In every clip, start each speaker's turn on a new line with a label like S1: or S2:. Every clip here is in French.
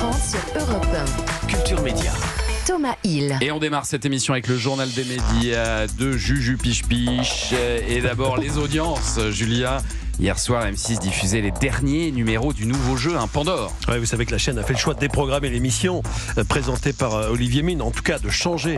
S1: France sur Europe 1.
S2: Culture Média.
S1: Thomas Hill.
S3: Et on démarre cette émission avec le journal des médias de Juju Piche Piche. Et d'abord les audiences, Julia. Hier soir, M6 diffusait les derniers numéros du nouveau jeu, Pandore.
S4: Ouais, vous savez que la chaîne a fait le choix de déprogrammer l'émission présentée par Olivier Mine, en tout cas de changer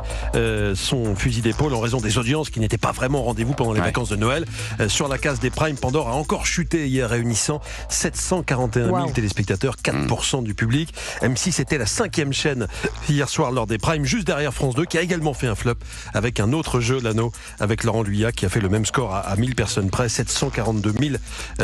S4: son fusil d'épaule en raison des audiences qui n'étaient pas vraiment au rendez-vous pendant les vacances de Noël. Sur la case des primes, Pandore a encore chuté hier, réunissant 741 000 téléspectateurs, 4% du public. M6 était la 5e chaîne hier soir lors des primes, juste derrière France 2, qui a également fait un flop avec un autre jeu, l'Anneau, avec Laurent Luyat, qui a fait le même score à 1000 personnes près, 742 000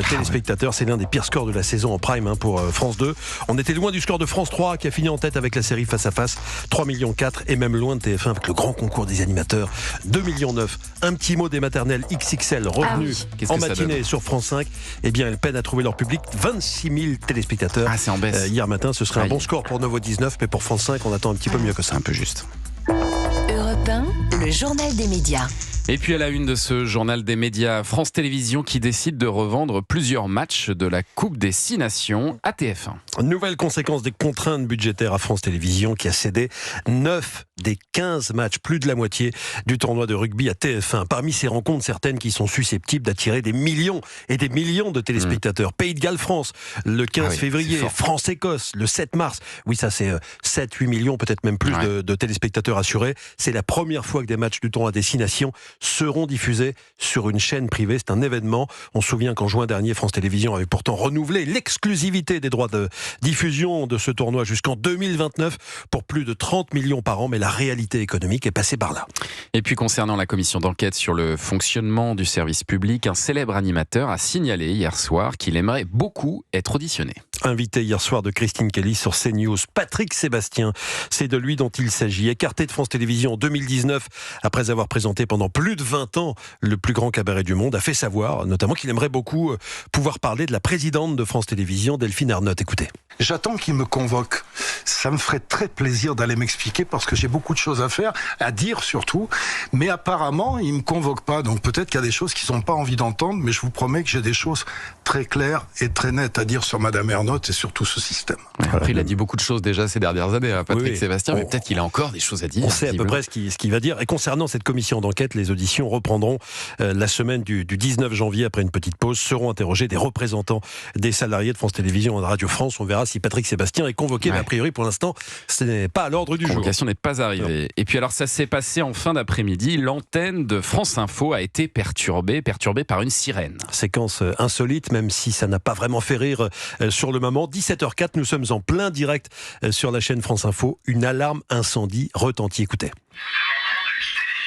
S4: téléspectateurs. C'est l'un des pires scores de la saison en prime pour France 2. On était loin du score de France 3 qui a fini en tête avec la série Face à Face, 3,4 millions, et même loin de TF1 avec le grand concours des animateurs, 2,9 millions. Un petit mot des maternelles XXL revenus en matinée sur France 5. Eh bien, elles peinent à trouver leur public, 26 000 téléspectateurs.
S3: C'est en baisse.
S4: Hier matin, ce serait un bon score pour Novo 19, mais pour France 5, on attend un petit peu mieux que ça.
S3: Un peu juste.
S1: Europe 1, le journal des médias.
S3: Et puis à la une de ce journal des médias, France Télévisions qui décide de revendre plusieurs matchs de la Coupe des 6 Nations à TF1.
S4: Nouvelle conséquence des contraintes budgétaires à France Télévisions qui a cédé 9 des 15 matchs, plus de la moitié du tournoi de rugby à TF1. Parmi ces rencontres, certaines qui sont susceptibles d'attirer des millions et des millions de téléspectateurs. Pays de Galles-France, le 15 février, France-Écosse, le 7 mars. Oui, ça c'est 7-8 millions, peut-être même plus de téléspectateurs assurés. C'est la première fois que des matchs du tournoi des 6 Nations seront diffusés sur une chaîne privée. C'est un événement. On se souvient qu'en juin dernier, France Télévisions avait pourtant renouvelé l'exclusivité des droits de diffusion de ce tournoi jusqu'en 2029 pour plus de 30 millions par an. Mais la réalité économique est passée par là.
S3: Et puis concernant la commission d'enquête sur le fonctionnement du service public, un célèbre animateur a signalé hier soir qu'il aimerait beaucoup être auditionné.
S4: Invité hier soir de Christine Kelly sur CNews, Patrick Sébastien, c'est de lui dont il s'agit. Écarté de France Télévisions en 2019, après avoir présenté pendant plus de 20 ans le plus grand cabaret du monde, a fait savoir notamment qu'il aimerait beaucoup pouvoir parler de la présidente de France Télévisions, Delphine Ernotte. Écoutez.
S5: J'attends qu'il me convoque. Ça me ferait très plaisir d'aller m'expliquer parce que j'ai beaucoup de choses à faire, à dire surtout. Mais apparemment, il me convoque pas. Donc peut-être qu'il y a des choses qu'ils n'ont pas envie d'entendre, mais je vous promets que j'ai des choses très claires et très nettes à dire sur Madame Ernotte et sur tout ce système.
S3: Après, il a dit beaucoup de choses déjà ces dernières années, Patrick Sébastien, mais peut-être qu'il a encore des choses à dire.
S4: On sait à peu près ce qu'il va dire. Et concernant cette commission d'enquête, les auditions reprendront la semaine du 19 janvier après une petite pause. Seront interrogés des représentants des salariés de France Télévisions et de Radio France. On verra si Patrick Sébastien est convoqué, mais a priori pour l'instant ce n'est pas à l'ordre du jour. La
S3: convocation n'est pas arrivée. Non. Et puis alors ça s'est passé en fin d'après-midi, l'antenne de France Info a été perturbée par une sirène.
S4: Séquence insolite, même si ça n'a pas vraiment fait rire sur le moment. 17h04, nous sommes en plein direct sur la chaîne France Info. Une alarme incendie retentit. Écoutez.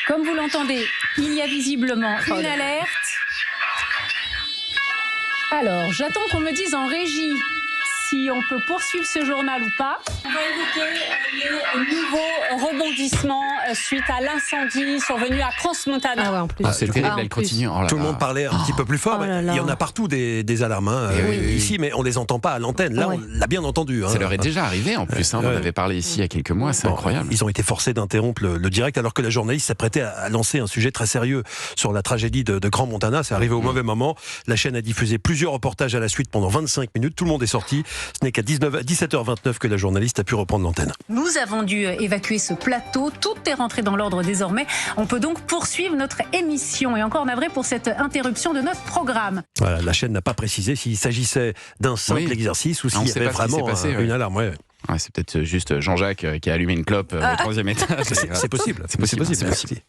S6: Comme vous l'entendez, il y a visiblement une alerte. Alors, j'attends qu'on me dise en régie si on peut poursuivre ce journal ou pas. On va évoquer les nouveaux rebondissements suite à l'incendie survenu à Crans-Montana.
S3: En plus. C'est terrible, elle continue.
S4: Tout le monde parlait un petit peu plus fort. Il y en a partout des alarmes ici, mais on ne les entend pas à l'antenne. Là, on l'a bien entendu.
S3: Ça leur est déjà arrivé en plus. On en avait parlé ici il y a quelques mois, c'est incroyable.
S4: Ils ont été forcés d'interrompre le direct alors que la journaliste s'apprêtait à lancer un sujet très sérieux sur la tragédie de Crans-Montana. C'est arrivé au mauvais moment. La chaîne a diffusé plusieurs reportages à la suite pendant 25 minutes. Tout le monde est sorti. Ce n'est qu'à 17h29 que la journaliste a pu reprendre l'antenne.
S6: Nous avons dû évacuer ce plateau. Tout est rentré dans l'ordre désormais. On peut donc poursuivre notre émission. Et encore navré pour cette interruption de notre programme.
S4: Voilà, la chaîne n'a pas précisé s'il s'agissait d'un simple exercice ou s'il y avait vraiment une alarme.
S3: Ouais, c'est peut-être juste Jean-Jacques qui a allumé une clope au 3e étage.
S4: C'est possible. C'est possible.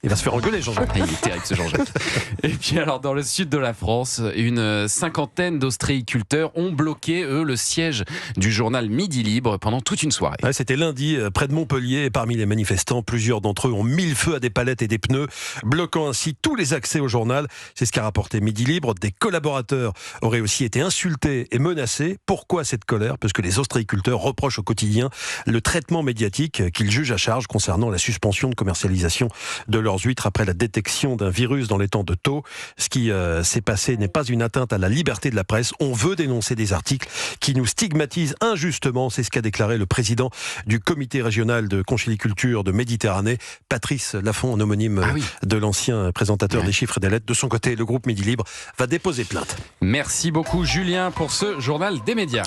S4: Il va se faire engueuler, Jean-Jacques.
S3: Il est terrible, ce Jean-Jacques. Et puis alors, dans le sud de la France, une cinquantaine d'ostréiculteurs ont bloqué, le siège du journal Midi Libre pendant toute une soirée.
S4: Ouais, c'était lundi, près de Montpellier. Et parmi les manifestants, plusieurs d'entre eux ont mis le feu à des palettes et des pneus, bloquant ainsi tous les accès au journal. C'est ce qu'a rapporté Midi Libre. Des collaborateurs auraient aussi été insultés et menacés. Pourquoi cette colère ? Parce que les ostréiculteurs reprochent au quotidien le traitement médiatique qu'ils jugent à charge concernant la suspension de commercialisation de leurs huîtres après la détection d'un virus dans l'étang de Thau. Ce qui s'est passé n'est pas une atteinte à la liberté de la presse. On veut dénoncer des articles qui nous stigmatisent injustement. C'est ce qu'a déclaré le président du comité régional de conchyliculture de Méditerranée, Patrice Laffont, en homonyme de l'ancien présentateur des chiffres et des lettres. De son côté, le groupe Midi Libre va déposer plainte.
S3: Merci beaucoup Julien pour ce journal des médias.